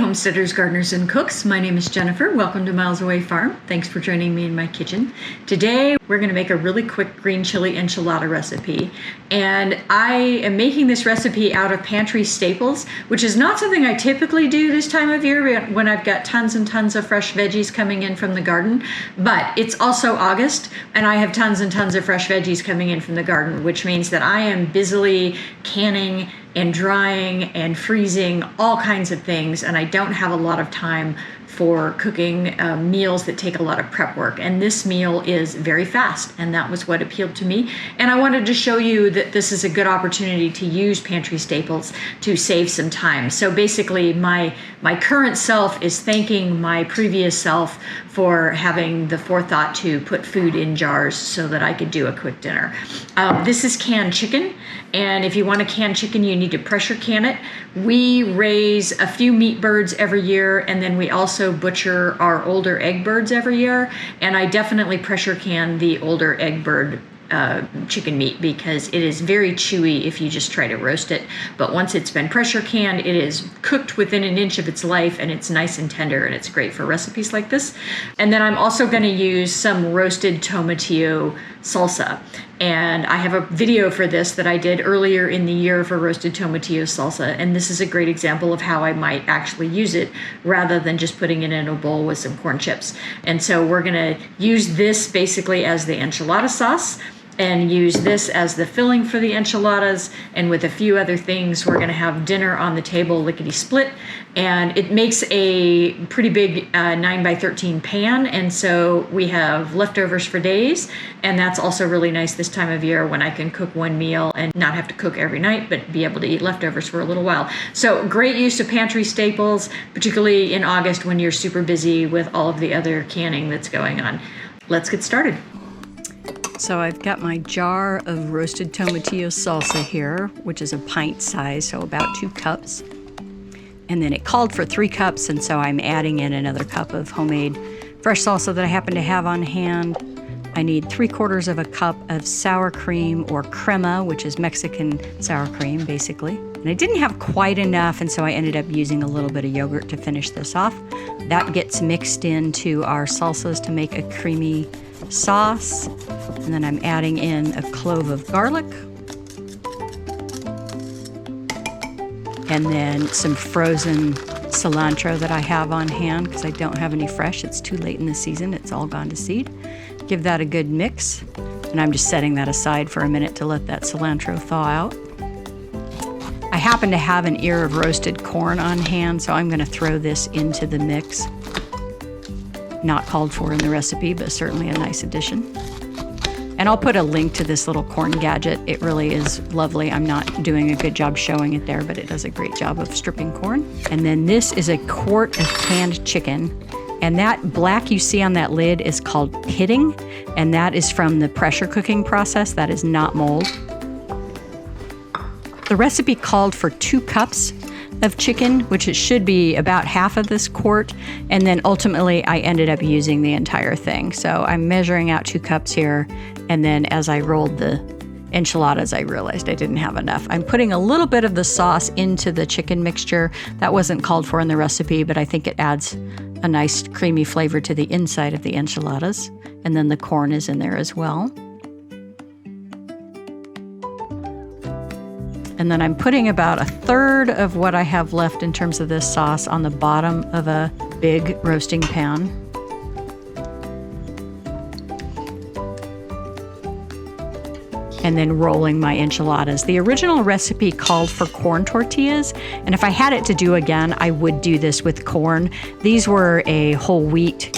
homesteaders, gardeners, and cooks. My name is Jennifer. Welcome to Miles Away Farm. Thanks for joining me in my kitchen. Today, we're going to make a really quick green chili enchilada recipe. And I am making this recipe out of pantry staples, which is not something I typically do this time of year when I've got tons and tons of fresh veggies coming in from the garden. But it's also August, and I have tons and tons of fresh veggies coming in from the garden, which means that I am busily canning and drying and freezing all kinds of things, and I don't have a lot of time for cooking meals that take a lot of prep work. And this meal is very fast, and that was what appealed to me. And I wanted to show you that this is a good opportunity to use pantry staples to save some time. So basically, my current self is thanking my previous self for having the forethought to put food in jars so that I could do a quick dinner. This is canned chicken, and if you want to can chicken, you need to pressure can it. We raise a few meat birds every year, and then we also butcher our older egg birds every year, and I definitely pressure can the older egg bird chicken meat because it is very chewy if you just try to roast it. But once it's been pressure canned, it is cooked within an inch of its life, and it's nice and tender, and it's great for recipes like this. And then I'm also going to use some roasted tomatillo salsa. And I have a video for this that I did earlier in the year for roasted tomatillo salsa. And this is a great example of how I might actually use it rather than just putting it in a bowl with some corn chips. And so we're going to use this basically as the enchilada sauce, and use this as the filling for the enchiladas. And with a few other things, we're going to have dinner on the table lickety split. And it makes a pretty big 9x13 pan. And so we have leftovers for days. And that's also really nice this time of year when I can cook one meal and not have to cook every night, but be able to eat leftovers for a little while. So great use of pantry staples, particularly in August when you're super busy with all of the other canning that's going on. Let's get started. So I've got my jar of roasted tomatillo salsa here, which is a pint size, so about 2 cups. And then it called for 3 cups, and so I'm adding in another cup of homemade fresh salsa that I happen to have on hand. I need 3/4 of a cup of sour cream or crema, which is Mexican sour cream, basically. And I didn't have quite enough, and so I ended up using a little bit of yogurt to finish this off. That gets mixed into our salsas to make a creamy sauce. And then I'm adding in a clove of garlic. And then some frozen cilantro that I have on hand because I don't have any fresh. It's too late in the season. It's all gone to seed. Give that a good mix. And I'm just setting that aside for a minute to let that cilantro thaw out. I happen to have an ear of roasted corn on hand, so I'm going to throw this into the mix. Not called for in the recipe, but certainly a nice addition. And I'll put a link to this little corn gadget. It really is lovely. I'm not doing a good job showing it there, but it does a great job of stripping corn. And then this is a quart of canned chicken. And that black you see on that lid is called pitting, and that is from the pressure cooking process. That is not mold. The recipe called for 2 cups of chicken, which it should be about half of this quart, and then ultimately I ended up using the entire thing. So I'm measuring out 2 cups here, and then as I rolled the enchiladas, I realized I didn't have enough. I'm putting a little bit of the sauce into the chicken mixture. That wasn't called for in the recipe, but I think it adds a nice creamy flavor to the inside of the enchiladas, and then the corn is in there as well. And then I'm putting about 1/3 of what I have left in terms of this sauce on the bottom of a big roasting pan. And then rolling my enchiladas. The original recipe called for corn tortillas, and if I had it to do again, I would do this with corn. These were a whole wheat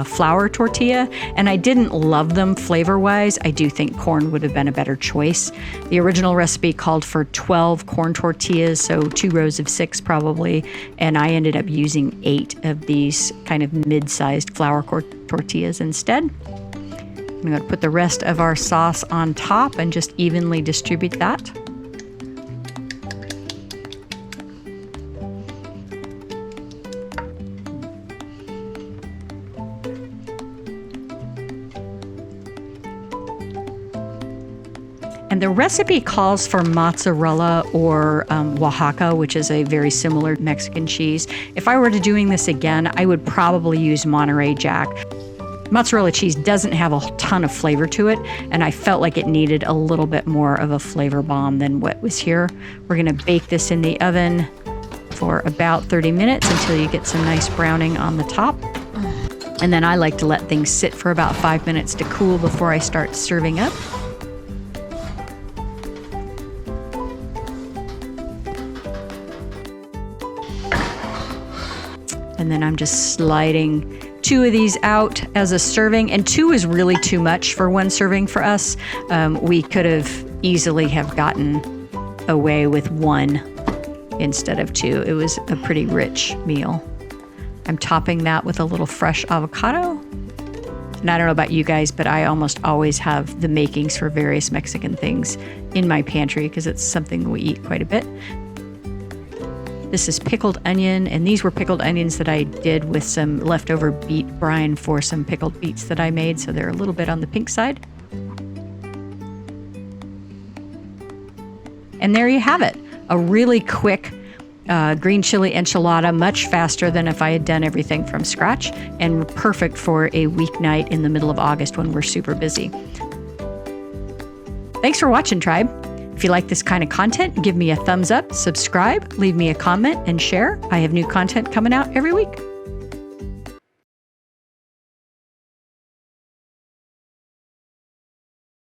flour tortilla, and I didn't love them flavor-wise. I do think corn would have been a better choice. The original recipe called for 12 corn tortillas, so 2 rows of 6 probably, and I ended up using 8 of these kind of mid-sized flour tortillas instead. I'm going to put the rest of our sauce on top and just evenly distribute that. And And the recipe calls for mozzarella or Oaxaca, which is a very similar Mexican cheese. If I were to doing this again, I would probably use Monterey Jack. Mozzarella cheese doesn't have a ton of flavor to it, and I felt like it needed a little bit more of a flavor bomb than what was here. We're gonna bake this in the oven for about 30 minutes until you get some nice browning on the top. And then I like to let things sit for about 5 minutes to cool before I start serving up. And then I'm just sliding 2 of these out as a serving, and 2 is really too much for 1 serving for us. We could have easily have gotten away with 1 instead of 2. It was a pretty rich meal. I'm topping that with a little fresh avocado. And I don't know about you guys, but I almost always have the makings for various Mexican things in my pantry because it's something we eat quite a bit. This is pickled onion, and these were pickled onions that I did with some leftover beet brine for some pickled beets that I made, so they're a little bit on the pink side. And there you have it, a really quick green chili enchilada, much faster than if I had done everything from scratch, and perfect for a weeknight in the middle of August when we're super busy. Thanks for watching, Tribe. If you like this kind of content, give me a thumbs up, subscribe, leave me a comment, and share. I have new content coming out every week.